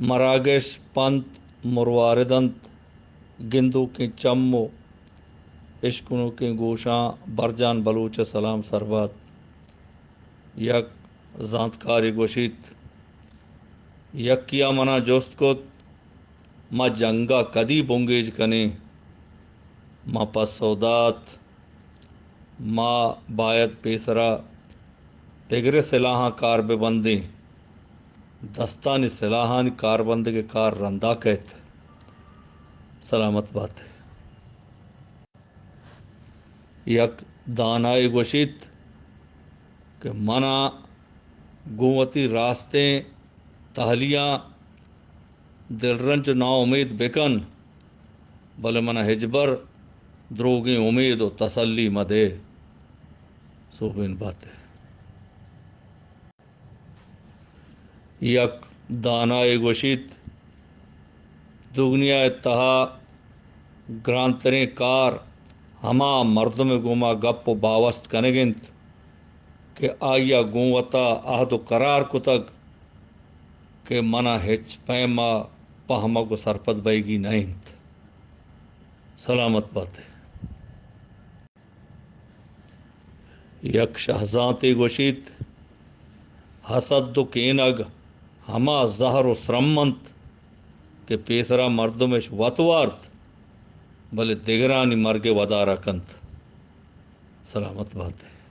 मरागश पंत मुरवारिदंत गिंदू की चम्मो इश्कुनु की गोशां बरजान बलूच सलाम सरबत यक जानतकारी गोशित यकिया मना जोस्त को मा जंगा कदी बुंगेज कने मा पसौदात मा बायत पेसरा तिगरे सिलाहा कार बेबंदी दस्तानी सिलाहान कारबंद के कार रंदा कहते सलामत बात है यक दानाई गोशित के मना गुवती रास्ते तहलियाँ दिलरंज ना उम्मीद बेकन भले मना हिजबर द्रोगी उम्मीद और तसल्ली मदे सोबिन बात है यक दानाई गोशित दुगनिया तहा ग्रांतरे कार हमा मर्दम गुमा गप बावस्त कनेगिंत के आया गुवता आहद करार कुतक के मना हिच पैमा पहमा को सरपत बैगी नहीं सलामत बात है यक शहजाते गोशित हसद केनग हमा जहर श्रमंत के पेसरा मर्दमेश वतवार्थ भले दिगरानी मर्गे वदारा कंत सलामत बात है